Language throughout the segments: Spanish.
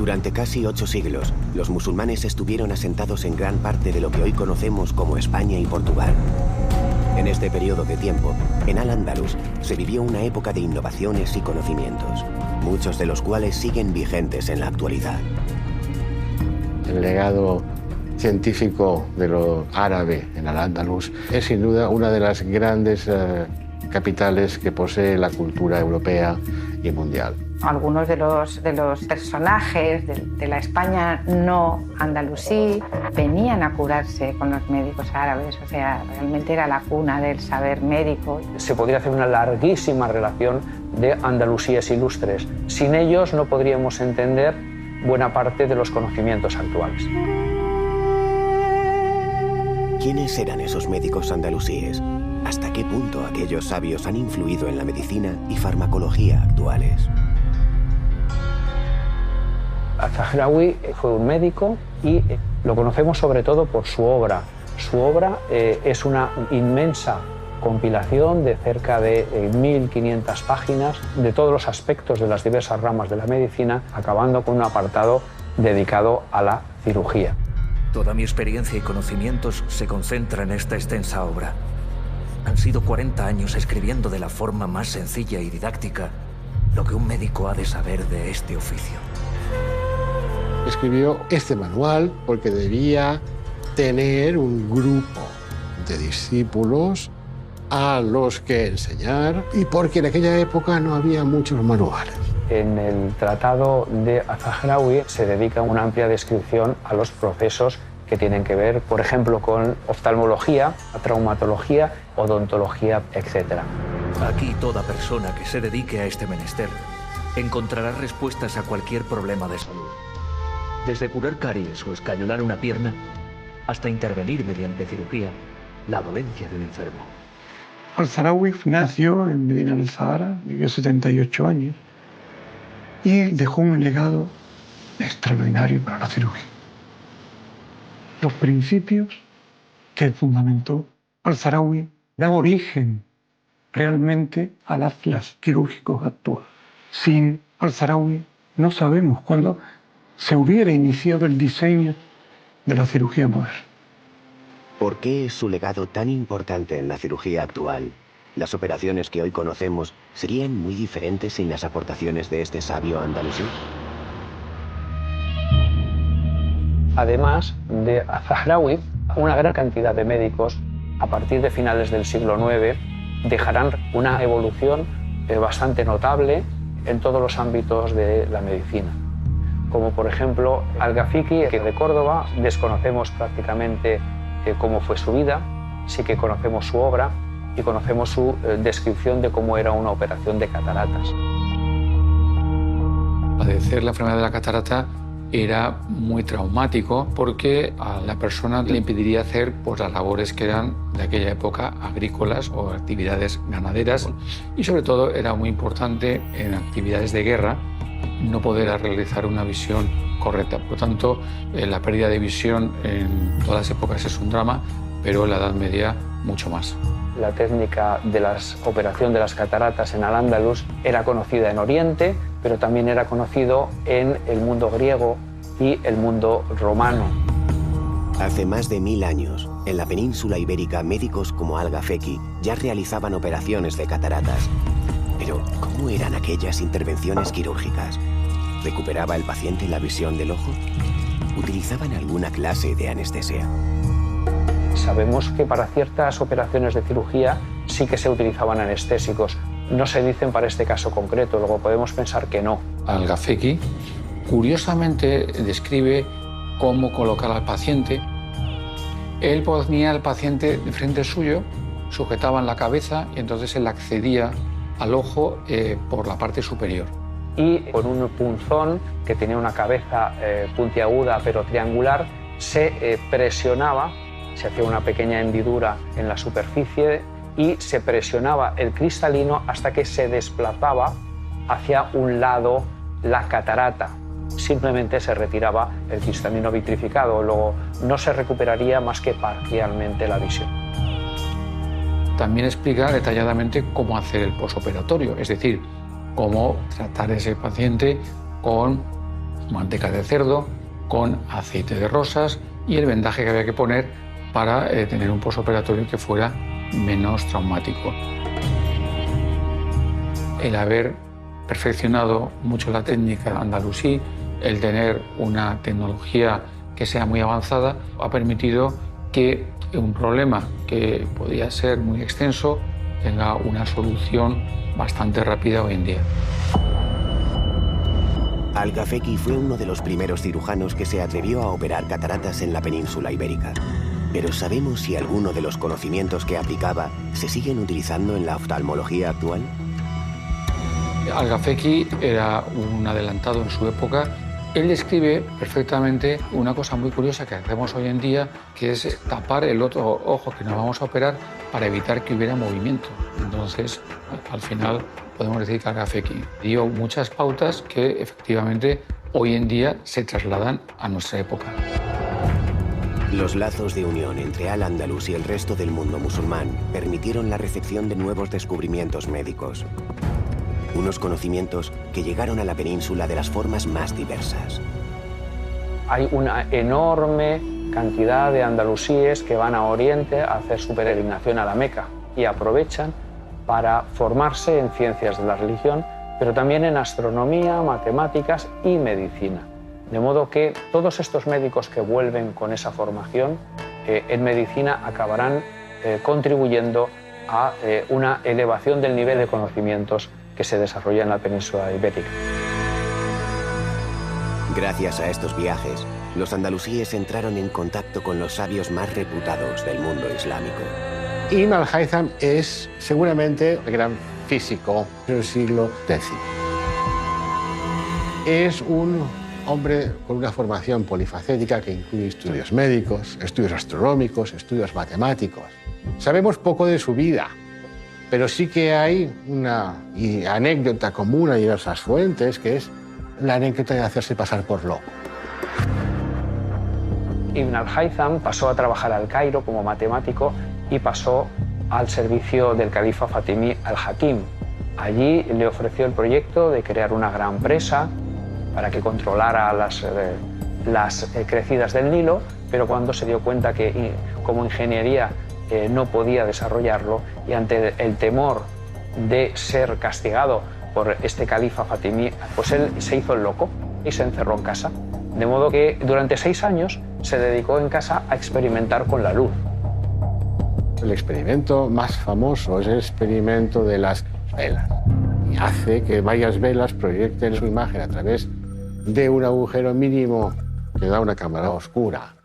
Durante casi 8 siglos, los musulmanes estuvieron asentados en gran parte de lo que hoy conocemos como España y Portugal. En este periodo de tiempo, en Al-Ándalus se vivió una época de innovaciones y conocimientos, muchos de los cuales siguen vigentes en la actualidad. El legado científico de lo árabe en Al-Ándalus es sin duda una de las grandes capitales que posee la cultura europea y mundial. Algunos de los personajes de la España no andalusí venían a curarse con los médicos árabes, o sea, realmente era la cuna del saber médico. Se podría hacer una larguísima relación de andalusíes ilustres. Sin ellos no podríamos entender buena parte de los conocimientos actuales. ¿Quiénes eran esos médicos andalusíes? ¿Hasta qué punto aquellos sabios han influido en la medicina y farmacología actuales? Az-Zahrāwī fue un médico y lo conocemos sobre todo por su obra. Su obra es una inmensa compilación de cerca de 1500 páginas de todos los aspectos de las diversas ramas de la medicina, acabando con un apartado dedicado a la cirugía. Toda mi experiencia y conocimientos se concentran en esta extensa obra. Han sido 40 años escribiendo de la forma más sencilla y didáctica lo que un médico ha de saber de este oficio. Escribió este manual porque debía tener un grupo de discípulos a los que enseñar y porque en aquella época no había muchos manuales. En el tratado de Az-Zahrāwī se dedica una amplia descripción a los procesos que tienen que ver, por ejemplo, con oftalmología, traumatología, odontología, etc. Aquí toda persona que se dedique a este menester encontrará respuestas a cualquier problema de salud. Desde curar caries o escayolar una pierna, hasta intervenir mediante cirugía la dolencia del enfermo. Al-Zahrāwī nació en Medina del Sahara, vivió 78 años y dejó un legado extraordinario para la cirugía. Los principios que fundamentó Al-Zahrāwī dan origen realmente al atlas quirúrgico actual. Sin Al-Zahrāwī no sabemos cuándo se hubiera iniciado el diseño de la cirugía moderna. ¿Por qué es su legado tan importante en la cirugía actual? ¿Las operaciones que hoy conocemos serían muy diferentes sin las aportaciones de este sabio andalusí? Además de Az-Zahrāwī, una gran cantidad de médicos, a partir de finales del siglo IX, dejarán una evolución bastante notable en todos los ámbitos de la medicina. Como por ejemplo Al-Ghafiqi, que de Córdoba desconocemos prácticamente cómo fue su vida, sí que conocemos su obra y conocemos su descripción de cómo era una operación de cataratas. Padecer la enfermedad de la catarata era muy traumático porque a la persona le impediría hacer las labores que eran de aquella época agrícolas o actividades ganaderas y sobre todo era muy importante en actividades de guerra no poder realizar una visión correcta. Por lo tanto, la pérdida de visión en todas las épocas es un drama, pero en la Edad Media mucho más. La técnica de la operación de las cataratas en Al-Ándalus era conocida en Oriente, pero también era conocido en el mundo griego y el mundo romano. Hace más de 1000 años, en la península ibérica, médicos como Al-Ghafiqi ya realizaban operaciones de cataratas. Pero, ¿cómo eran aquellas intervenciones quirúrgicas? ¿Recuperaba el paciente la visión del ojo? ¿Utilizaban alguna clase de anestesia? Sabemos que para ciertas operaciones de cirugía sí que se utilizaban anestésicos. No se dicen para este caso concreto, luego podemos pensar que no. Al-Ghafiqi curiosamente describe cómo colocar al paciente. Él ponía al paciente de frente suyo, sujetaban la cabeza y entonces él accedía al ojo por la parte superior. Y con un punzón que tenía una cabeza puntiaguda pero triangular, se presionaba, se hacía una pequeña hendidura en la superficie y se presionaba el cristalino hasta que se desplazaba hacia un lado la catarata. Simplemente se retiraba el cristalino vitrificado, luego no se recuperaría más que parcialmente la visión. También explica detalladamente cómo hacer el posoperatorio, es decir, cómo tratar a ese paciente con manteca de cerdo, con aceite de rosas y el vendaje que había que poner para tener un postoperatorio que fuera menos traumático. El haber perfeccionado mucho la técnica andalusí, el tener una tecnología que sea muy avanzada, ha permitido que un problema que podía ser muy extenso tenga una solución bastante rápida hoy en día. Al-Gafeki fue uno de los primeros cirujanos que se atrevió a operar cataratas en la península ibérica. Pero ¿sabemos si alguno de los conocimientos que aplicaba se siguen utilizando en la oftalmología actual? Al-Gafeki era un adelantado en su época. Él describe perfectamente una cosa muy curiosa que hacemos hoy en día, que es tapar el otro ojo que nos vamos a operar para evitar que hubiera movimiento. Entonces, al final, podemos decir que Al-Gafeki dio muchas pautas que efectivamente hoy en día se trasladan a nuestra época. Los lazos de unión entre Al-Ándalus y el resto del mundo musulmán permitieron la recepción de nuevos descubrimientos médicos. Unos conocimientos que llegaron a la península de las formas más diversas. Hay una enorme cantidad de andalusíes que van a Oriente a hacer su peregrinación a la Meca y aprovechan para formarse en ciencias de la religión, pero también en astronomía, matemáticas y medicina. De modo que todos estos médicos que vuelven con esa formación en medicina acabarán contribuyendo a una elevación del nivel de conocimientos que se desarrolla en la península ibérica. Gracias a estos viajes, los andalusíes entraron en contacto con los sabios más reputados del mundo islámico. Ibn al-Haytham es seguramente el gran físico del siglo X. Es un hombre con una formación polifacética que incluye estudios médicos, estudios astronómicos, estudios matemáticos. Sabemos poco de su vida, pero sí que hay una anécdota común a diversas fuentes, que es la anécdota de hacerse pasar por loco. Ibn al-Haytham pasó a trabajar al Cairo como matemático y pasó al servicio del califa fatimí al-Hakim. Allí le ofreció el proyecto de crear una gran presa para que controlara las crecidas del Nilo, pero cuando se dio cuenta que como ingeniería no podía desarrollarlo y ante el temor de ser castigado por este califa fatimí, pues él se hizo el loco y se encerró en casa. De modo que durante 6 años se dedicó en casa a experimentar con la luz. El experimento más famoso es el experimento de las velas. Y hace que varias velas proyecten su imagen a través de un agujero mínimo que da una cámara oscura.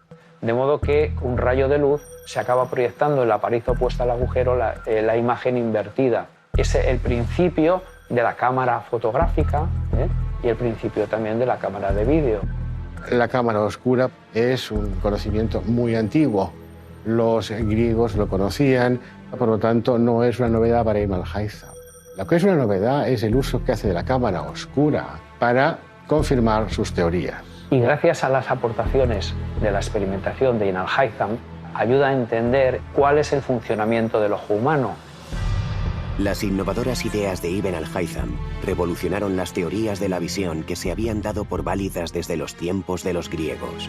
De modo que un rayo de luz se acaba proyectando en la pared opuesta al agujero la imagen invertida. Es el principio de la cámara fotográfica y el principio también de la cámara de vídeo. La cámara oscura es un conocimiento muy antiguo. Los griegos lo conocían, por lo tanto no es una novedad para Ibn al-Haytham. Lo que es una novedad es el uso que hace de la cámara oscura para confirmar sus teorías. Y gracias a las aportaciones de la experimentación de Ibn al-Haytham, ayuda a entender cuál es el funcionamiento del ojo humano. Las innovadoras ideas de Ibn al-Haytham revolucionaron las teorías de la visión que se habían dado por válidas desde los tiempos de los griegos.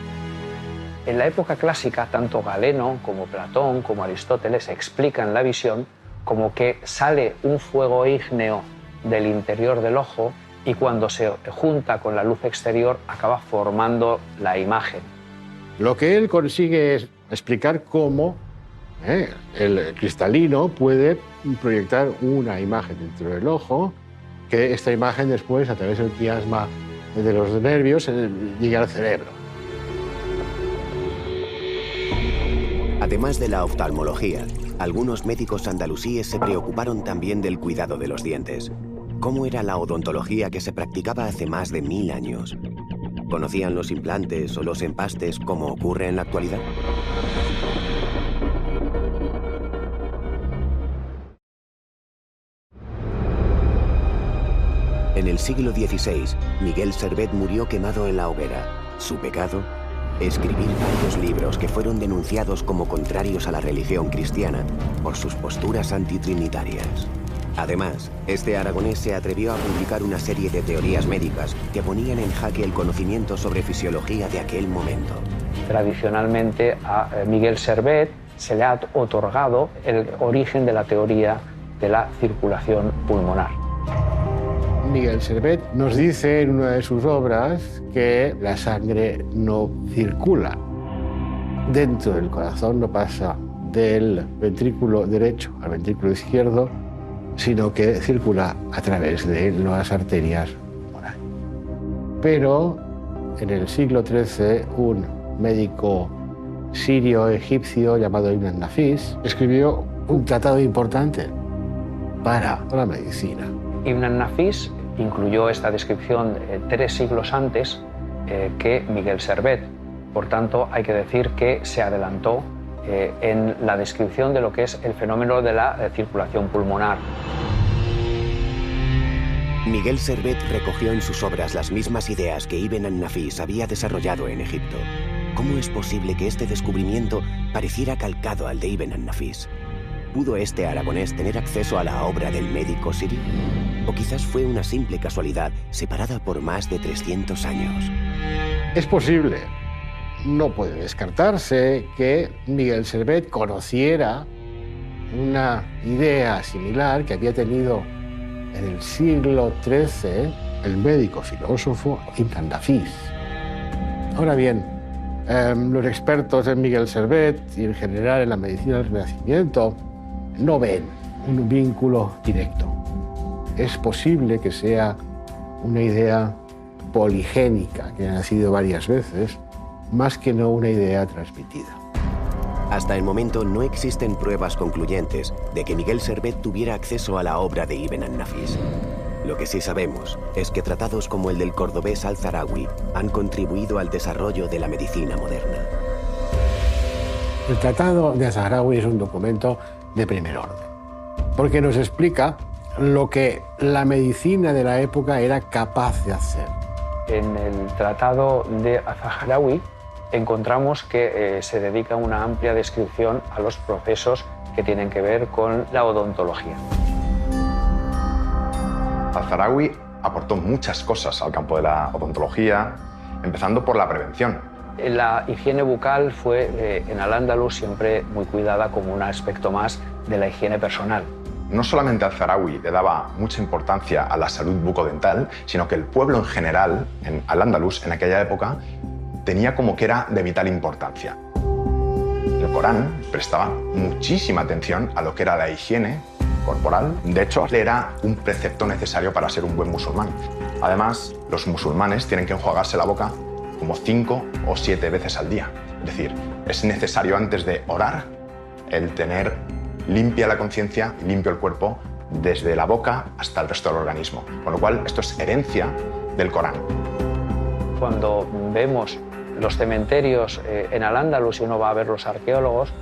En la época clásica, tanto Galeno como Platón como Aristóteles explican la visión como que sale un fuego ígneo del interior del ojo y cuando se junta con la luz exterior acaba formando la imagen. Lo que él consigue es explicar cómo el cristalino puede proyectar una imagen dentro del ojo, que esta imagen después, a través del quiasma de los nervios, llega al cerebro. Además de la oftalmología, algunos médicos andalusíes se preocuparon también del cuidado de los dientes. ¿Cómo era la odontología que se practicaba hace más de 1000 años? ¿Conocían los implantes o los empastes como ocurre en la actualidad? En el siglo XVI, Miguel Servet murió quemado en la hoguera. Su pecado: escribir varios libros que fueron denunciados como contrarios a la religión cristiana por sus posturas antitrinitarias. Además, este aragonés se atrevió a publicar una serie de teorías médicas que ponían en jaque el conocimiento sobre fisiología de aquel momento. Tradicionalmente a Miguel Servet se le ha otorgado el origen de la teoría de la circulación pulmonar. Miguel Servet nos dice en una de sus obras que la sangre no circula dentro del corazón, no pasa del ventrículo derecho al ventrículo izquierdo, sino que circula a través de las arterias pulmonares. Pero en el siglo XIII, un médico sirio-egipcio llamado Ibn an-Nafis escribió un tratado importante para la medicina. Ibn an-Nafis incluyó esta descripción 3 siglos antes que Miguel Servet. Por tanto, hay que decir que se adelantó en la descripción de lo que es el fenómeno de la circulación pulmonar. Miguel Servet recogió en sus obras las mismas ideas que Ibn an-Nafis había desarrollado en Egipto. ¿Cómo es posible que este descubrimiento pareciera calcado al de Ibn an-Nafis? ¿Pudo este aragonés tener acceso a la obra del médico sirio? ¿O quizás fue una simple casualidad separada por más de 300 años? Es posible. No puede descartarse que Miguel Servet conociera una idea similar que había tenido en el siglo XIII el médico filósofo Ibn an-Nafis. Ahora bien, los expertos en Miguel Servet y en general en la medicina del Renacimiento no ven un vínculo directo. Es posible que sea una idea poligénica que ha nacido varias veces, más que no una idea transmitida. Hasta el momento no existen pruebas concluyentes de que Miguel Servet tuviera acceso a la obra de Ibn an-Nafis. Lo que sí sabemos es que tratados como el del cordobés Al-Zahrawi han contribuido al desarrollo de la medicina moderna. El Tratado de Al-Zahrawi es un documento de primer orden, porque nos explica lo que la medicina de la época era capaz de hacer. En el Tratado de Al-Zahrawi encontramos que se dedica una amplia descripción a los procesos que tienen que ver con la odontología. Al-Zahrawi aportó muchas cosas al campo de la odontología, empezando por la prevención. La higiene bucal fue en Al-Ándalus siempre muy cuidada como un aspecto más de la higiene personal. No solamente Al-Zahrawi le daba mucha importancia a la salud bucodental, sino que el pueblo en general, en Al-Ándalus, en aquella época, tenía como que era de vital importancia. El Corán prestaba muchísima atención a lo que era la higiene corporal. De hecho, era un precepto necesario para ser un buen musulmán. Además, los musulmanes tienen que enjuagarse la boca como 5 o 7 veces al día. Es decir, es necesario antes de orar el tener limpia la conciencia y limpio el cuerpo desde la boca hasta el resto del organismo. Con lo cual, esto es herencia del Corán. Cuando vemos los cementerios en Al-Ándalus y uno va a ver los arqueólogos,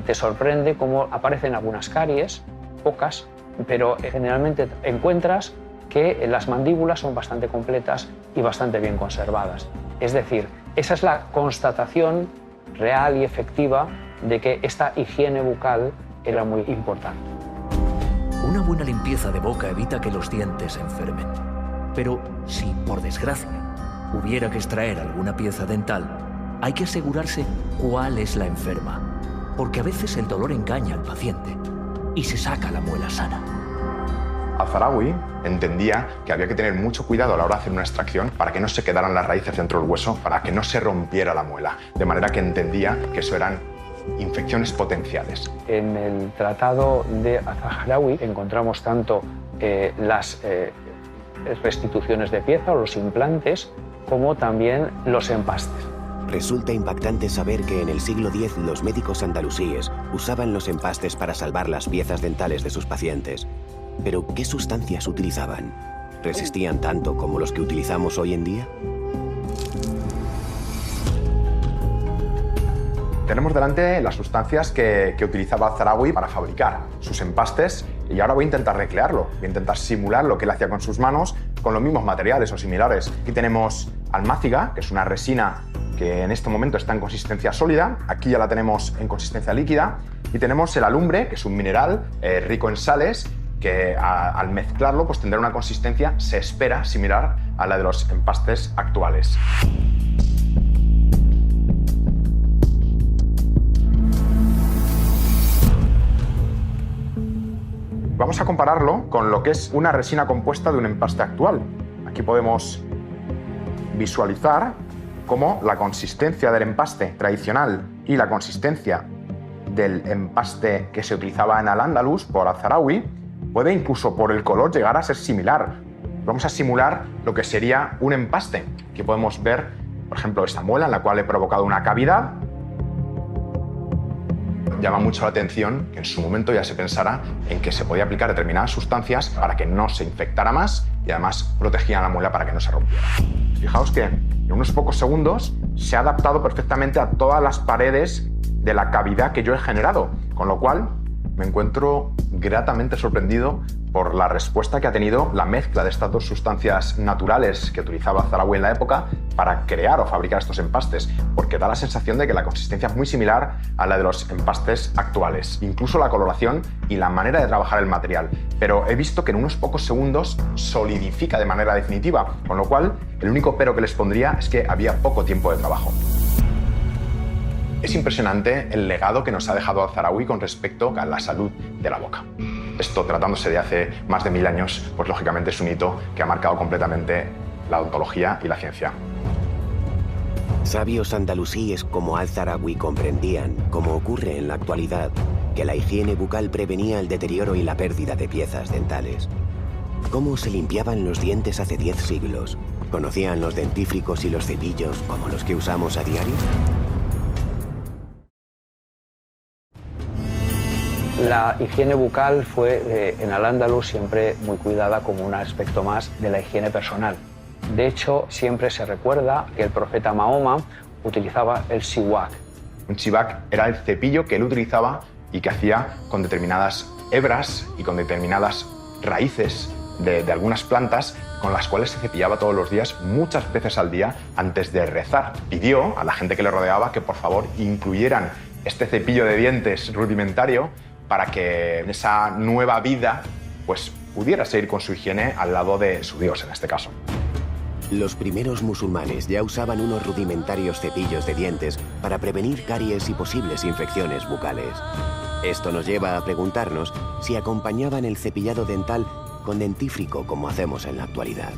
te sorprende cómo aparecen algunas caries, pocas, pero generalmente encuentras que las mandíbulas son bastante completas y bastante bien conservadas. Es decir, esa es la constatación real y efectiva de que esta higiene bucal era muy importante. Una buena limpieza de boca evita que los dientes se enfermen. Pero si, por desgracia, hubiera que extraer alguna pieza dental, hay que asegurarse cuál es la enferma, porque a veces el dolor engaña al paciente y se saca la muela sana. Al-Zahrawi entendía que había que tener mucho cuidado a la hora de hacer una extracción para que no se quedaran las raíces dentro del hueso, para que no se rompiera la muela, de manera que entendía que eso eran infecciones potenciales. En el Tratado de Al-Zahrawi encontramos tanto las restituciones de pieza o los implantes, como también los empastes. Resulta impactante saber que en el siglo X los médicos andalusíes usaban los empastes para salvar las piezas dentales de sus pacientes. Pero, ¿qué sustancias utilizaban? ¿Resistían tanto como los que utilizamos hoy en día? Tenemos delante las sustancias que utilizaba Al-Zahrawi para fabricar sus empastes y ahora voy a intentar recrearlo, voy a intentar simular lo que él hacía con sus manos con los mismos materiales o similares. Aquí tenemos almáciga, que es una resina que en este momento está en consistencia sólida, aquí ya la tenemos en consistencia líquida, y tenemos el alumbre, que es un mineral rico en sales que al mezclarlo pues tendrá una consistencia, se espera, similar a la de los empastes actuales. Vamos a compararlo con lo que es una resina compuesta de un empaste actual. Aquí podemos visualizar cómo la consistencia del empaste tradicional y la consistencia del empaste que se utilizaba en Al-Ándalus por Al-Zahrawi puede incluso por el color llegar a ser similar. Vamos a simular lo que sería un empaste. Aquí podemos ver, por ejemplo, esta muela en la cual he provocado una cavidad. Llama mucho la atención que en su momento ya se pensara en que se podía aplicar determinadas sustancias para que no se infectara más y además protegían la muela para que no se rompiera. Fijaos que en unos pocos segundos se ha adaptado perfectamente a todas las paredes de la cavidad que yo he generado, con lo cual me encuentro gratamente sorprendido por la respuesta que ha tenido la mezcla de estas dos sustancias naturales que utilizaba Zahrawi en la época para crear o fabricar estos empastes, porque da la sensación de que la consistencia es muy similar a la de los empastes actuales, incluso la coloración y la manera de trabajar el material, pero he visto que en unos pocos segundos solidifica de manera definitiva, con lo cual el único pero que les pondría es que había poco tiempo de trabajo. Es impresionante el legado que nos ha dejado Al-Zahrawi con respecto a la salud de la boca. Esto, tratándose de hace más de 1000 años, pues lógicamente es un hito que ha marcado completamente la odontología y la ciencia. Sabios andalusíes como Al-Zahrawi comprendían, como ocurre en la actualidad, que la higiene bucal prevenía el deterioro y la pérdida de piezas dentales. ¿Cómo se limpiaban los dientes hace 10 siglos? ¿Conocían los dentífricos y los cepillos como los que usamos a diario? La higiene bucal fue en Al-Ándalus siempre muy cuidada como un aspecto más de la higiene personal. De hecho, siempre se recuerda que el profeta Mahoma utilizaba el siwak. Un siwak era el cepillo que él utilizaba y que hacía con determinadas hebras y con determinadas raíces de algunas plantas con las cuales se cepillaba todos los días, muchas veces al día, antes de rezar. Pidió a la gente que le rodeaba que por favor incluyeran este cepillo de dientes rudimentario para que en esa nueva vida pues, pudiera seguir con su higiene al lado de su Dios, en este caso. Los primeros musulmanes ya usaban unos rudimentarios cepillos de dientes para prevenir caries y posibles infecciones bucales. Esto nos lleva a preguntarnos si acompañaban el cepillado dental con dentífrico como hacemos en la actualidad.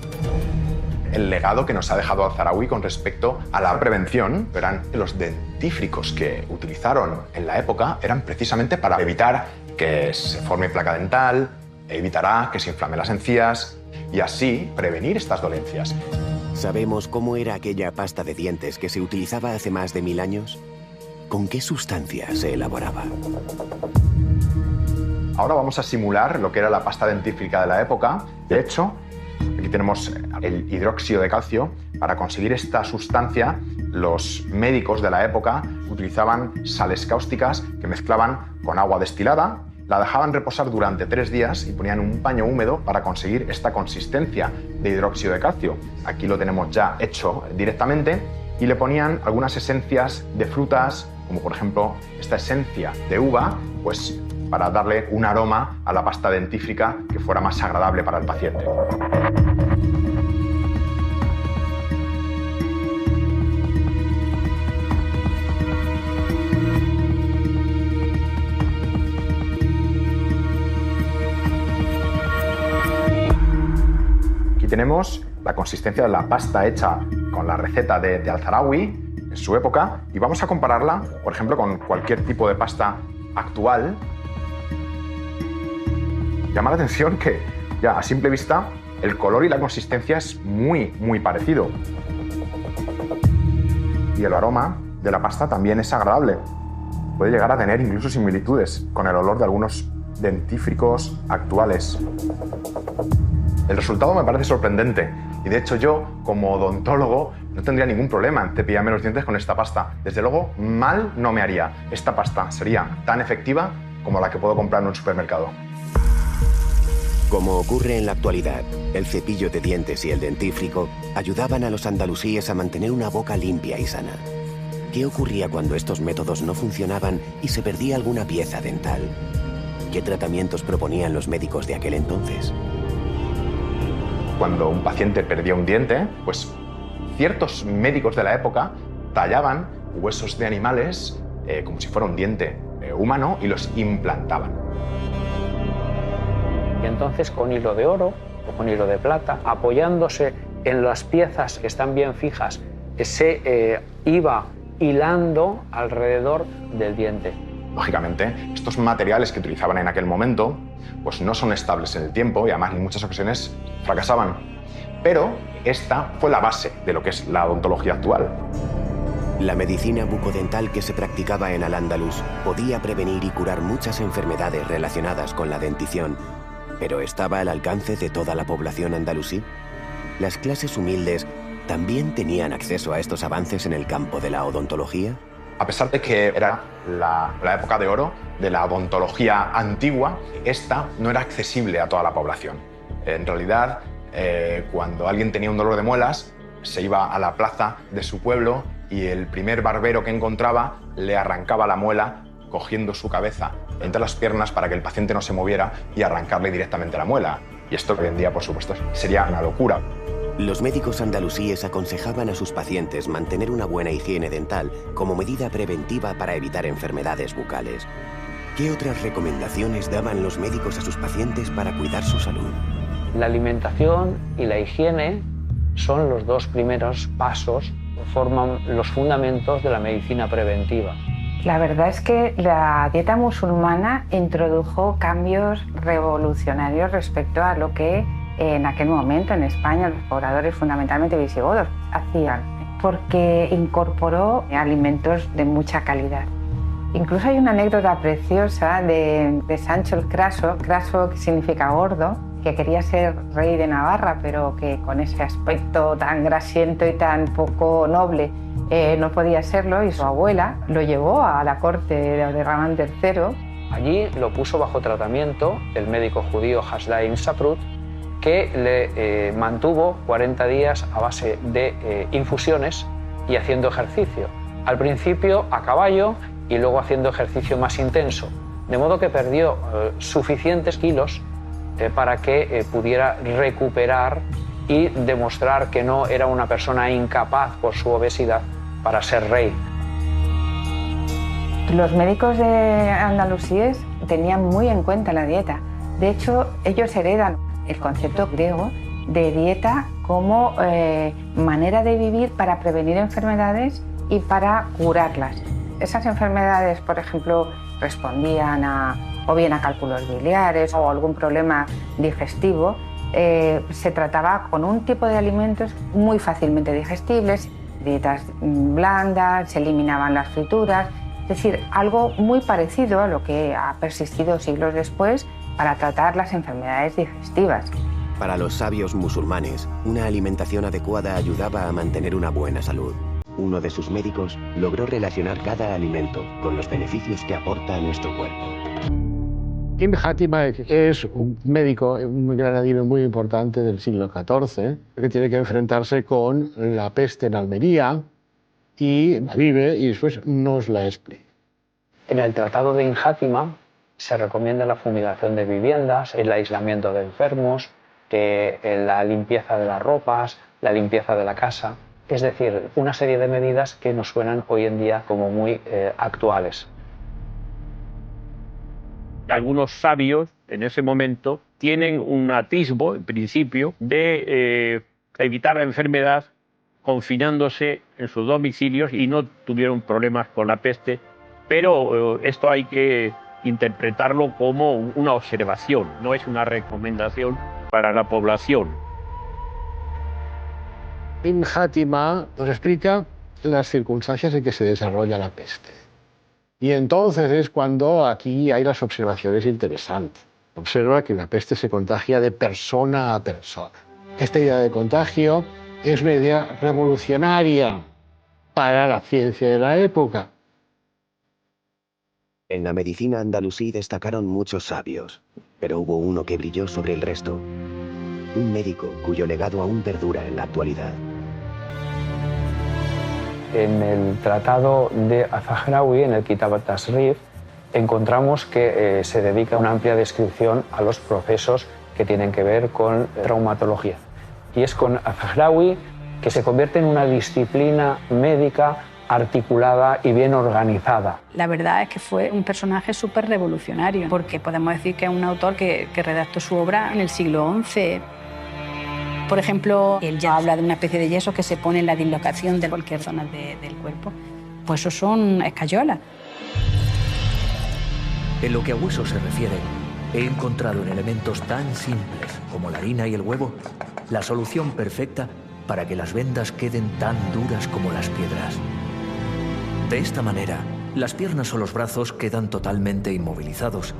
El legado que nos ha dejado Al-Zahrawi con respecto a la prevención, verán, los dentífricos que utilizaron en la época eran precisamente para evitar que se forme placa dental, evitará que se inflamen las encías y así prevenir estas dolencias. ¿Sabemos cómo era aquella pasta de dientes que se utilizaba hace más de 1000 años? ¿Con qué sustancia se elaboraba? Ahora vamos a simular lo que era la pasta dentífrica de la época. De hecho, aquí tenemos el hidróxido de calcio. Para conseguir esta sustancia, los médicos de la época utilizaban sales cáusticas que mezclaban con agua destilada, la dejaban reposar durante 3 días y ponían un paño húmedo para conseguir esta consistencia de hidróxido de calcio. Aquí lo tenemos ya hecho directamente y le ponían algunas esencias de frutas, como por ejemplo esta esencia de uva, pues para darle un aroma a la pasta dentífrica que fuera más agradable para el paciente. Aquí tenemos la consistencia de la pasta hecha con la receta de Al-Zahrawi en su época y vamos a compararla, por ejemplo, con cualquier tipo de pasta actual. Llama la atención que ya a simple vista el color y la consistencia es muy parecido. Y el aroma de la pasta también es agradable. Puede llegar a tener incluso similitudes con el olor de algunos dentífricos actuales. El resultado me parece sorprendente y de hecho yo, como odontólogo, no tendría ningún problema en cepillarme los dientes con esta pasta. Desde luego, mal no me haría. Esta pasta sería tan efectiva como la que puedo comprar en un supermercado. Como ocurre en la actualidad, el cepillo de dientes y el dentífrico ayudaban a los andalusíes a mantener una boca limpia y sana. ¿Qué ocurría cuando estos métodos no funcionaban y se perdía alguna pieza dental? ¿Qué tratamientos proponían los médicos de aquel entonces? Cuando un paciente perdía un diente, pues ciertos médicos de la época tallaban huesos de animales como si fuera un diente humano y los implantaban. Y entonces con hilo de oro o con hilo de plata, apoyándose en las piezas que están bien fijas, se iba hilando alrededor del diente. Lógicamente, estos materiales que utilizaban en aquel momento pues no son estables en el tiempo y además en muchas ocasiones fracasaban. Pero esta fue la base de lo que es la odontología actual. La medicina bucodental que se practicaba en Al-Ándalus podía prevenir y curar muchas enfermedades relacionadas con la dentición, pero ¿estaba al alcance de toda la población andalusí? ¿Las clases humildes también tenían acceso a estos avances en el campo de la odontología? A pesar de que era la época de oro de la odontología antigua, esta no era accesible a toda la población. En realidad, cuando alguien tenía un dolor de muelas, se iba a la plaza de su pueblo y el primer barbero que encontraba le arrancaba la muela cogiendo su cabeza entre las piernas para que el paciente no se moviera y arrancarle directamente la muela. Y esto hoy en día, por supuesto, sería una locura. Los médicos andalusíes aconsejaban a sus pacientes mantener una buena higiene dental como medida preventiva para evitar enfermedades bucales. ¿Qué otras recomendaciones daban los médicos a sus pacientes para cuidar su salud? La alimentación y la higiene son los dos primeros pasos, forman los fundamentos de la medicina preventiva. La verdad es que la dieta musulmana introdujo cambios revolucionarios respecto a lo que en aquel momento en España los pobladores, fundamentalmente visigodos, hacían, porque incorporó alimentos de mucha calidad. Incluso hay una anécdota preciosa de Sancho el Craso, Craso que significa gordo, que quería ser rey de Navarra, pero que con ese aspecto tan grasiento y tan poco noble no podía serlo, y su abuela lo llevó a la corte de Ramán III. Allí lo puso bajo tratamiento el médico judío Hasdain Saprut, que le mantuvo 40 días a base de infusiones y haciendo ejercicio. Al principio a caballo y luego haciendo ejercicio más intenso, de modo que perdió suficientes kilos para que pudiera recuperar y demostrar que no era una persona incapaz por su obesidad para ser rey. Los médicos de andalusíes tenían muy en cuenta la dieta. De hecho, ellos heredan el concepto griego de dieta como manera de vivir para prevenir enfermedades y para curarlas. Esas enfermedades, por ejemplo, respondían o bien a cálculos biliares o algún problema digestivo. Se trataba con un tipo de alimentos muy fácilmente digestibles, dietas blandas, se eliminaban las frituras, es decir, algo muy parecido a lo que ha persistido siglos después para tratar las enfermedades digestivas. Para los sabios musulmanes, una alimentación adecuada ayudaba a mantener una buena salud. Uno de sus médicos logró relacionar cada alimento con los beneficios que aporta a nuestro cuerpo. Ibn Hátima es un médico, un granadino muy importante del siglo XIV, que tiene que enfrentarse con la peste en Almería y la vive y después nos la explica. En el Tratado de Ibn Hátima se recomienda la fumigación de viviendas, el aislamiento de enfermos, la limpieza de las ropas, la limpieza de la casa. Es decir, una serie de medidas que nos suenan hoy en día como muy actuales. Algunos sabios en ese momento tienen un atisbo, en principio, de evitar la enfermedad confinándose en sus domicilios y no tuvieron problemas con la peste, pero esto hay que interpretarlo como una observación, no es una recomendación para la población. Ibn Hátima nos explica las circunstancias en que se desarrolla la peste. Y entonces es cuando aquí hay las observaciones interesantes. Observa que la peste se contagia de persona a persona. Esta idea de contagio es una idea revolucionaria para la ciencia de la época. En la medicina andalusí destacaron muchos sabios, pero hubo uno que brilló sobre el resto. Un médico cuyo legado aún perdura en la actualidad. En el tratado de Az-Zahrāwī, en el Kitab al-Tasrīf, encontramos que se dedica una amplia descripción a los procesos que tienen que ver con traumatología. Y es con Al-Zahrawi que se convierte en una disciplina médica articulada y bien organizada. La verdad es que fue un personaje súper revolucionario, porque podemos decir que es un autor que redactó su obra en el siglo XI. Por ejemplo, él ya habla de una especie de yeso que se pone en la dislocación de cualquier zona del cuerpo. Pues eso son escayolas. En lo que a huesos se refiere, he encontrado en elementos tan simples como la harina y el huevo la solución perfecta para que las vendas queden tan duras como las piedras. De esta manera, las piernas o los brazos quedan totalmente inmovilizados,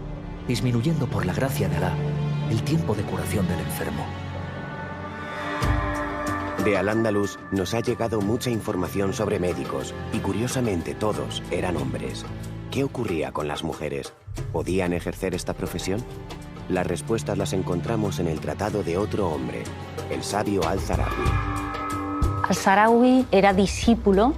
disminuyendo por la gracia de Alá el tiempo de curación del enfermo. De Al-Ándalus nos ha llegado mucha información sobre médicos y curiosamente todos eran hombres. ¿Qué ocurría con las mujeres? ¿Podían ejercer esta profesión? Las respuestas las encontramos en el tratado de otro hombre, el sabio Al-Zahrawi. Al-Zahrawi era discípulo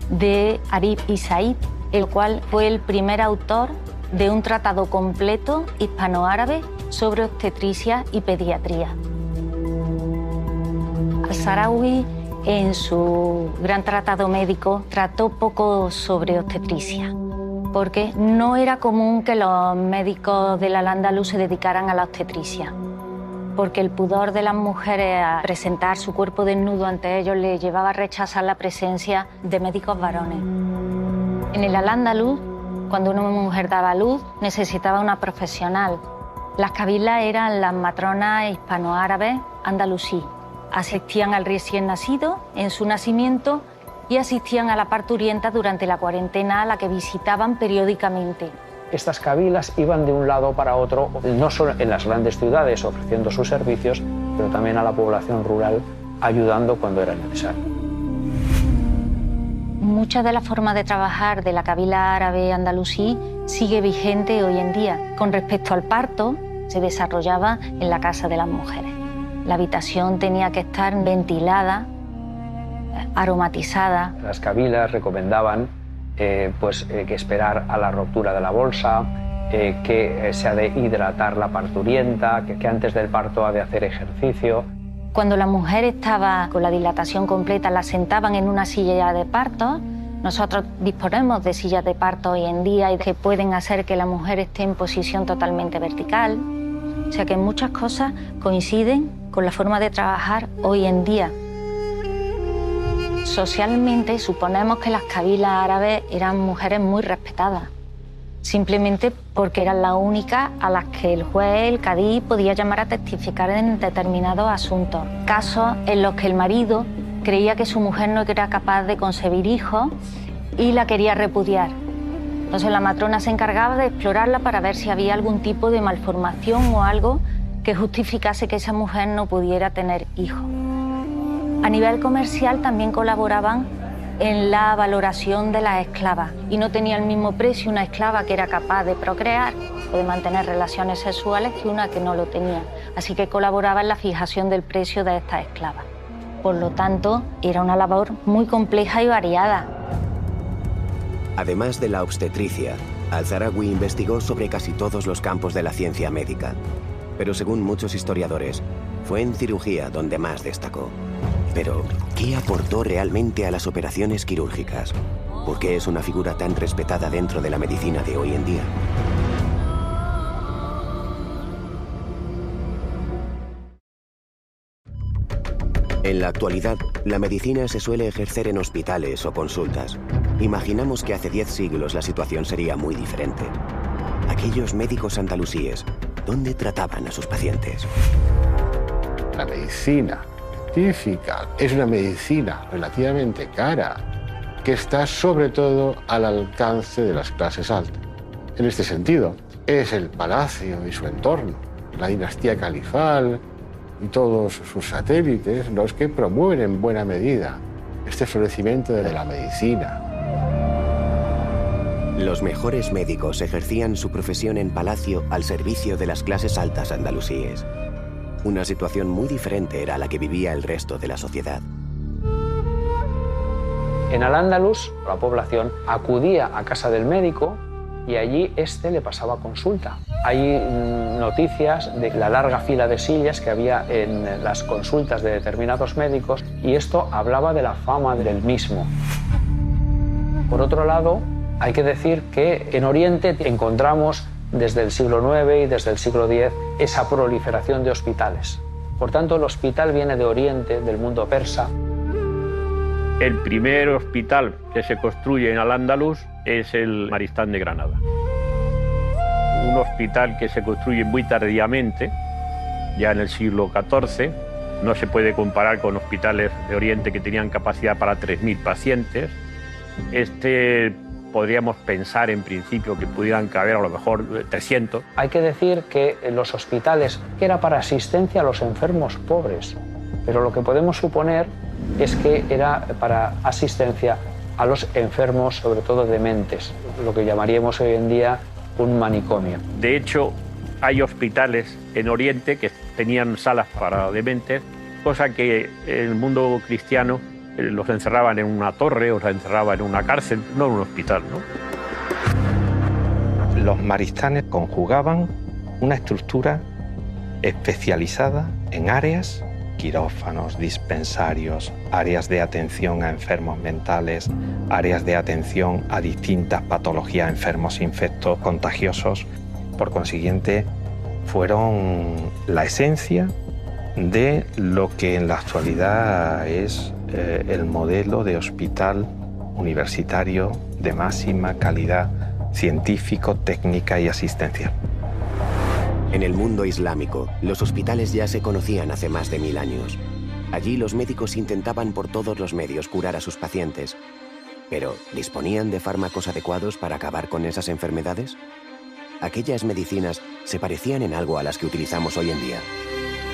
de Arif y Said, el cual fue el primer autor de un tratado completo hispanoárabe sobre obstetricia y pediatría. Al-Zahrawi, en su gran tratado médico, trató poco sobre obstetricia, porque no era común que los médicos del Al-Ándalus se dedicaran a la obstetricia, porque el pudor de las mujeres a presentar su cuerpo desnudo ante ellos les llevaba a rechazar la presencia de médicos varones. En el Al-Ándalus, cuando una mujer daba a luz, necesitaba una profesional. Las cabilas eran las matronas hispanoárabes andalusí. Asistían al recién nacido en su nacimiento y asistían a la parturienta durante la cuarentena, a la que visitaban periódicamente. Estas cabilas iban de un lado para otro, no solo en las grandes ciudades ofreciendo sus servicios, pero también a la población rural, ayudando cuando era necesario. Mucha de la forma de trabajar de la cabila árabe andalusí sigue vigente hoy en día. Con respecto al parto, se desarrollaba en la casa de las mujeres. La habitación tenía que estar ventilada, aromatizada. Las cabilas recomendaban que esperar a la ruptura de la bolsa, que se ha de hidratar la parturienta, que antes del parto ha de hacer ejercicio. Cuando la mujer estaba con la dilatación completa, la sentaban en una silla de parto. Nosotros disponemos de sillas de parto hoy en día y que pueden hacer que la mujer esté en posición totalmente vertical. O sea que muchas cosas coinciden con la forma de trabajar hoy en día. Socialmente suponemos que las cabilas árabes eran mujeres muy respetadas, simplemente porque eran las únicas a las que el juez, el cadí, podía llamar a testificar en determinados asuntos. Casos en los que el marido creía que su mujer no era capaz de concebir hijos y la quería repudiar. Entonces la matrona se encargaba de explorarla para ver si había algún tipo de malformación o algo que justificase que esa mujer no pudiera tener hijos. A nivel comercial también colaboraban en la valoración de las esclavas y no tenía el mismo precio una esclava que era capaz de procrear o de mantener relaciones sexuales que una que no lo tenía. Así que colaboraba en la fijación del precio de estas esclavas. Por lo tanto, era una labor muy compleja y variada. Además de la obstetricia, Al-Zahrawi investigó sobre casi todos los campos de la ciencia médica. Pero según muchos historiadores, fue en cirugía donde más destacó. Pero, ¿qué aportó realmente a las operaciones quirúrgicas? ¿Por qué es una figura tan respetada dentro de la medicina de hoy en día? En la actualidad, la medicina se suele ejercer en hospitales o consultas. Imaginamos que hace 10 siglos la situación sería muy diferente. Aquellos médicos andalusíes, ¿dónde trataban a sus pacientes? La medicina científica es una medicina relativamente cara, que está sobre todo al alcance de las clases altas. En este sentido, es el palacio y su entorno, la dinastía califal y todos sus satélites los que promueven en buena medida este florecimiento de la medicina. Los mejores médicos ejercían su profesión en palacio al servicio de las clases altas andalusíes. Una situación muy diferente era la que vivía el resto de la sociedad. En Al-Ándalus, la población acudía a casa del médico y allí le pasaba consulta. Hay noticias de la larga fila de sillas que había en las consultas de determinados médicos y esto hablaba de la fama del mismo. Por otro lado, hay que decir que en Oriente encontramos desde el siglo IX y desde el siglo X esa proliferación de hospitales. Por tanto, el hospital viene de Oriente, del mundo persa. El primer hospital que se construye en Al-Ándalus es el Maristán de Granada. Un hospital que se construye muy tardíamente, ya en el siglo XIV. No se puede comparar con hospitales de Oriente que tenían capacidad para 3.000 pacientes. Podríamos pensar en principio que pudieran caber a lo mejor 300. Hay que decir que en los hospitales que era para asistencia a los enfermos pobres, pero lo que podemos suponer es que era para asistencia a los enfermos, sobre todo dementes, lo que llamaríamos hoy en día un manicomio. De hecho, hay hospitales en Oriente que tenían salas para dementes, cosa que en el mundo cristiano los encerraban en una torre o los encerraban en una cárcel, no en un hospital, ¿no? Los maristanes conjugaban una estructura especializada en áreas, quirófanos, dispensarios, áreas de atención a enfermos mentales, áreas de atención a distintas patologías, enfermos infectos contagiosos. Por consiguiente, fueron la esencia de lo que en la actualidad es el modelo de hospital universitario de máxima calidad científico, técnica y asistencial. En el mundo islámico, los hospitales ya se conocían hace más de 1000 años. Allí los médicos intentaban por todos los medios curar a sus pacientes. Pero, ¿disponían de fármacos adecuados para acabar con esas enfermedades? ¿Aquellas medicinas se parecían en algo a las que utilizamos hoy en día?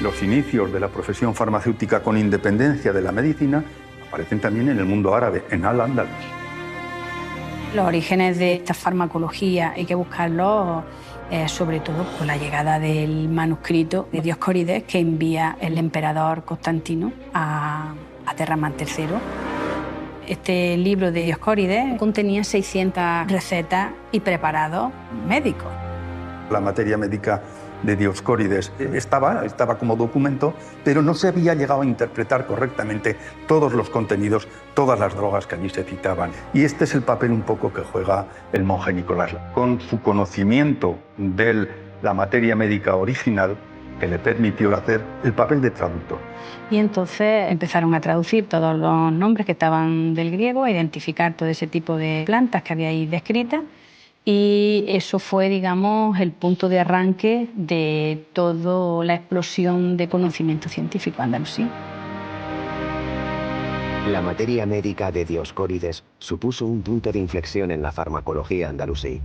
Los inicios de la profesión farmacéutica con independencia de la medicina aparecen también en el mundo árabe, en Al-Ándalus. Los orígenes de esta farmacología hay que buscarlos sobre todo con la llegada del manuscrito de Dioscórides que envía el emperador Constantino a Terramán III. Este libro de Dioscórides contenía 600 recetas y preparados médicos. La materia médica de Dioscórides estaba como documento, pero no se había llegado a interpretar correctamente todos los contenidos, todas las drogas que allí se citaban. Y este es el papel un poco que juega el monje Nicolás, con su conocimiento de la materia médica original, que le permitió hacer el papel de traductor. Y entonces empezaron a traducir todos los nombres que estaban del griego, a identificar todo ese tipo de plantas que había ahí descritas. Y eso fue, digamos, el punto de arranque de toda la explosión de conocimiento científico andalusí. La materia médica de Dioscórides supuso un punto de inflexión en la farmacología andalusí.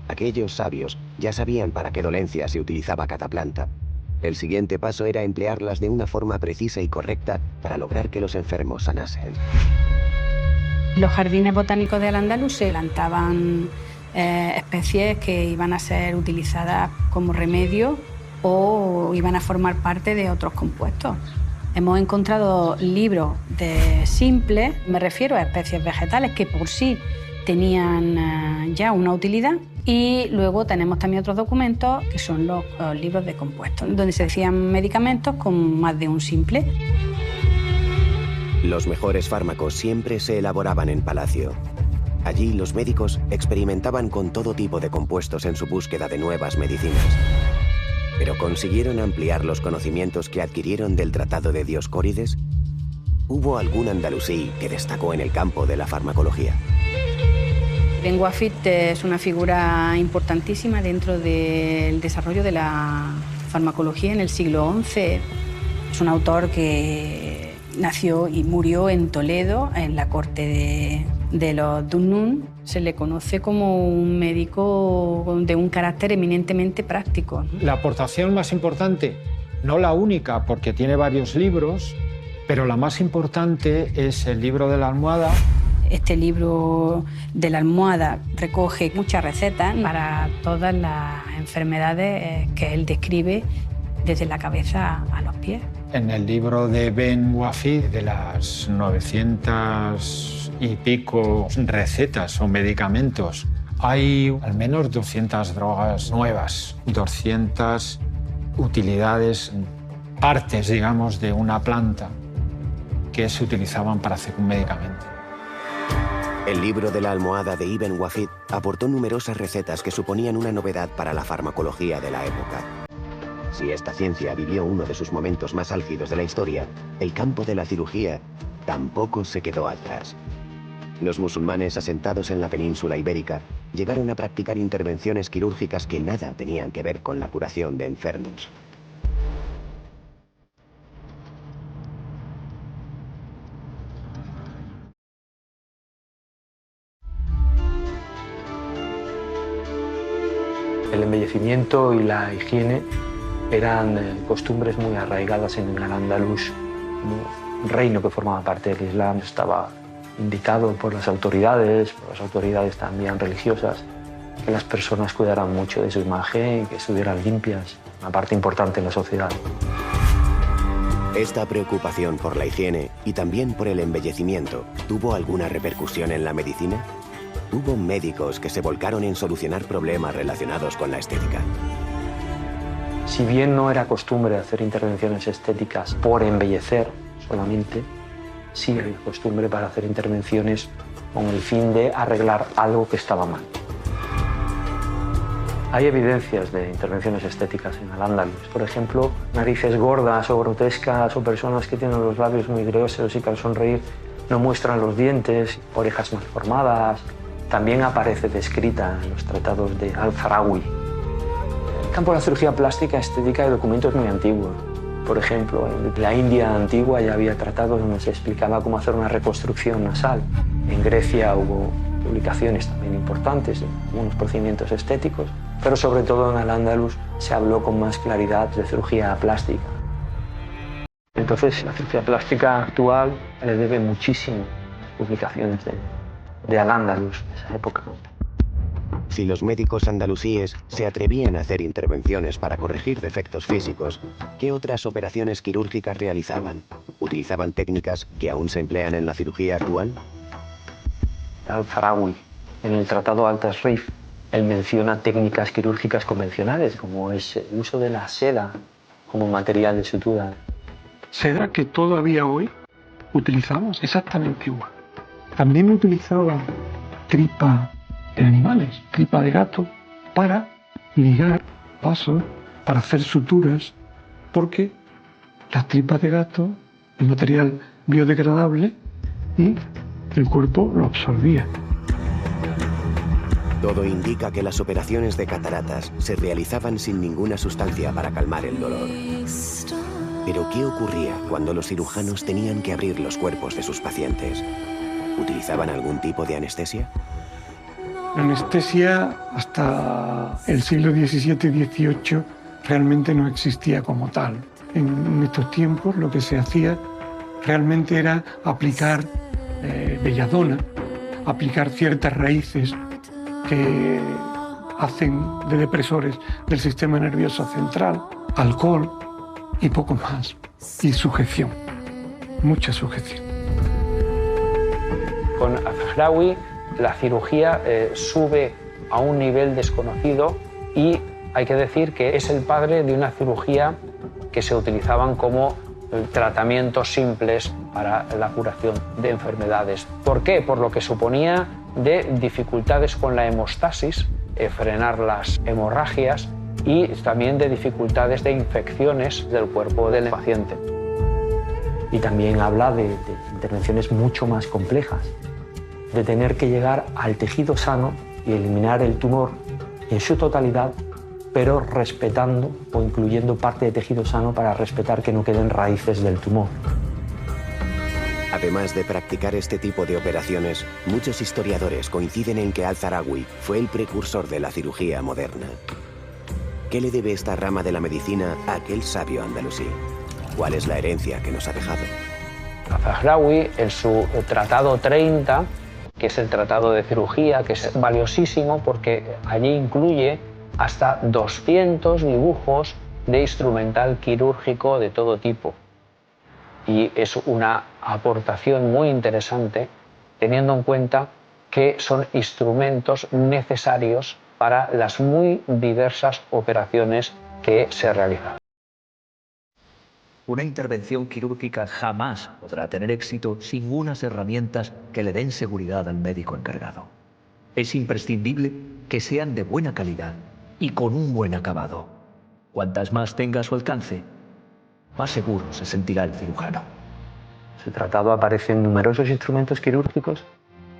Aquellos sabios ya sabían para qué dolencia se utilizaba cada planta. El siguiente paso era emplearlas de una forma precisa y correcta para lograr que los enfermos sanasen. Los jardines botánicos de Al-Ándalus se plantaban especies que iban a ser utilizadas como remedio o iban a formar parte de otros compuestos. Hemos encontrado libros simples, me refiero a especies vegetales que por sí tenían ya una utilidad, y luego tenemos también otros documentos que son los libros de compuestos, donde se decían medicamentos con más de un simple. Los mejores fármacos siempre se elaboraban en palacio. Allí los médicos experimentaban con todo tipo de compuestos en su búsqueda de nuevas medicinas. ¿Pero consiguieron ampliar los conocimientos que adquirieron del tratado de Dioscórides? ¿Hubo algún andalusí que destacó en el campo de la farmacología? Ben Wafid es una figura importantísima dentro del desarrollo de la farmacología en el siglo XI. Es un autor que nació y murió en Toledo, en la corte de los Dunnún. Se le conoce como un médico de un carácter eminentemente práctico. La aportación más importante, no la única, porque tiene varios libros, pero la más importante es el libro de la almohada. Este libro de la almohada recoge muchas recetas para todas las enfermedades que él describe desde la cabeza a los pies. En el libro de Ben Wafid, de las 900 y pico recetas o medicamentos Hay al menos 200 drogas nuevas, 200 utilidades, partes, digamos, de una planta que se utilizaban para hacer un medicamento. El libro de la almohada de Ibn Wafid aportó numerosas recetas que suponían una novedad para la farmacología de la época. Si esta ciencia vivió uno de sus momentos más álgidos de la historia, el campo de la cirugía tampoco se quedó atrás. Los musulmanes asentados en la península ibérica llegaron a practicar intervenciones quirúrgicas que nada tenían que ver con la curación de enfermos. El embellecimiento y la higiene eran costumbres muy arraigadas en el Al-Ándalus. Un reino que formaba parte del Islam estaba indicado por las autoridades también religiosas, que las personas cuidaran mucho de su imagen y que estuvieran limpias, una parte importante en la sociedad. Esta preocupación por la higiene y también por el embellecimiento, ¿tuvo alguna repercusión en la medicina? Hubo médicos que se volcaron en solucionar problemas relacionados con la estética. Si bien no era costumbre hacer intervenciones estéticas por embellecer solamente, sí había costumbre para hacer intervenciones con el fin de arreglar algo que estaba mal. Hay evidencias de intervenciones estéticas en Al-Ándalus. Por ejemplo, narices gordas o grotescas o personas que tienen los labios muy gruesos y que al sonreír no muestran los dientes, orejas malformadas. También aparece descrita en los tratados de Al-Farawi. El campo de la cirugía plástica estética hay documentos muy antiguos. Por ejemplo, en la India antigua ya había tratados donde se explicaba cómo hacer una reconstrucción nasal. En Grecia hubo publicaciones también importantes de algunos procedimientos estéticos, pero sobre todo en Al-Ándalus se habló con más claridad de cirugía plástica. Entonces, la cirugía plástica actual le debe muchísimo a publicaciones de Al-Ándalus de esa época. Si los médicos andalusíes se atrevían a hacer intervenciones para corregir defectos físicos, ¿qué otras operaciones quirúrgicas realizaban? ¿Utilizaban técnicas que aún se emplean en la cirugía actual? Al-Farawi, en el Tratado Al-Tasrif, él menciona técnicas quirúrgicas convencionales, como es el uso de la seda como material de sutura. Seda que todavía hoy utilizamos exactamente igual. También utilizaban tripa de animales, tripa de gato, para ligar vasos, para hacer suturas, porque las tripas de gato es material biodegradable y el cuerpo lo absorbía. Todo indica que las operaciones de cataratas se realizaban sin ninguna sustancia para calmar el dolor. Pero ¿qué ocurría cuando los cirujanos tenían que abrir los cuerpos de sus pacientes? ¿Utilizaban algún tipo de anestesia? La anestesia hasta el siglo XVII y XVIII realmente no existía como tal. En estos tiempos lo que se hacía realmente era aplicar belladona, aplicar ciertas raíces que hacen de depresores del sistema nervioso central, alcohol y poco más. Y sujeción, mucha sujeción. Con Al-Farawi la cirugía sube a un nivel desconocido y hay que decir que es el padre de una cirugía que se utilizaban como tratamientos simples para la curación de enfermedades. ¿Por qué? Por lo que suponía de dificultades con la hemostasis, frenar las hemorragias y también de dificultades de infecciones del cuerpo del paciente. Y también habla de intervenciones mucho más complejas, de tener que llegar al tejido sano y eliminar el tumor en su totalidad, pero respetando o incluyendo parte de tejido sano para respetar que no queden raíces del tumor. Además de practicar este tipo de operaciones, muchos historiadores coinciden en que Al-Farawi fue el precursor de la cirugía moderna. ¿Qué le debe esta rama de la medicina a aquel sabio andalusí? ¿Cuál es la herencia que nos ha dejado? Al-Farawi, en su Tratado 30, que es el tratado de cirugía, que es valiosísimo porque allí incluye hasta 200 dibujos de instrumental quirúrgico de todo tipo. Y es una aportación muy interesante teniendo en cuenta que son instrumentos necesarios para las muy diversas operaciones que se realizan. Una intervención quirúrgica jamás podrá tener éxito sin unas herramientas que le den seguridad al médico encargado. Es imprescindible que sean de buena calidad y con un buen acabado. Cuantas más tenga a su alcance, más seguro se sentirá el cirujano. En el tratado aparecen numerosos instrumentos quirúrgicos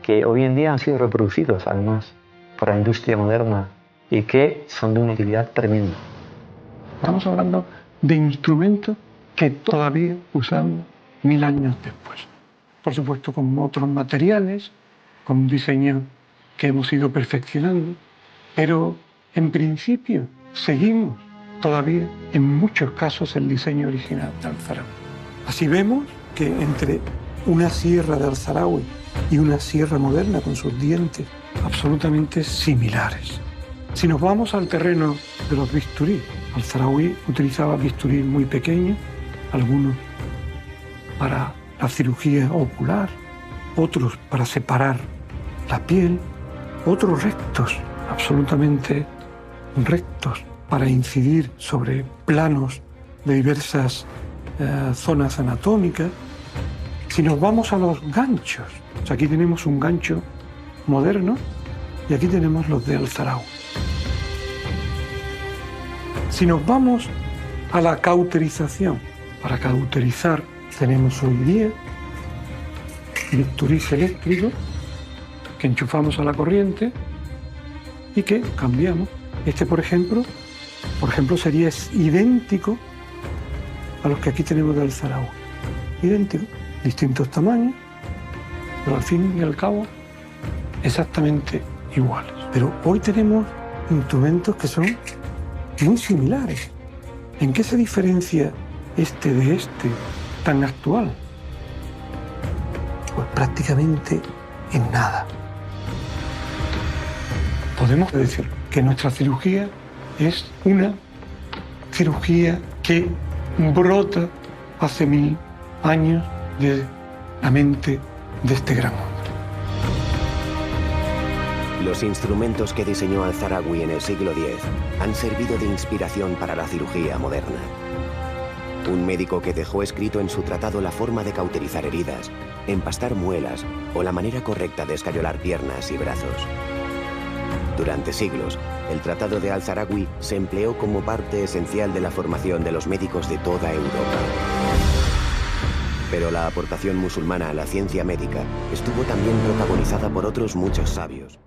que hoy en día han sido reproducidos, además, por la industria moderna y que son de una utilidad tremenda. Estamos hablando de instrumentos que todavía usamos 1000 años después. Por supuesto, con otros materiales, con un diseño que hemos ido perfeccionando, pero en principio seguimos todavía en muchos casos el diseño original de Al-Zarawi. Así vemos que entre una sierra de Al-Zarawi y una sierra moderna con sus dientes absolutamente similares. Si nos vamos al terreno de los bisturí, Al-Zarawi utilizaba bisturí muy pequeños, algunos para la cirugía ocular, otros para separar la piel, otros rectos, absolutamente rectos, para incidir sobre planos de diversas zonas anatómicas. Si nos vamos a los ganchos, aquí tenemos un gancho moderno y aquí tenemos los de Al-Zarawi. Si nos vamos a la cauterización, para cauterizar tenemos hoy día bisturís eléctricos que enchufamos a la corriente y que cambiamos. Este, por ejemplo, sería idéntico a los que aquí tenemos de Al-Zarawi. Idéntico, distintos tamaños, pero al fin y al cabo exactamente iguales. Pero hoy tenemos instrumentos que son muy similares. ¿En qué se diferencia este de este tan actual? Pues prácticamente en nada. Podemos decir que nuestra cirugía es una cirugía que brota hace 1000 años de la mente de este gran hombre. Los instrumentos que diseñó Al-Zarawi en el siglo X han servido de inspiración para la cirugía moderna. Un médico que dejó escrito en su tratado la forma de cauterizar heridas, empastar muelas o la manera correcta de escayolar piernas y brazos. Durante siglos, el tratado de Al-Zarawi se empleó como parte esencial de la formación de los médicos de toda Europa. Pero la aportación musulmana a la ciencia médica estuvo también protagonizada por otros muchos sabios.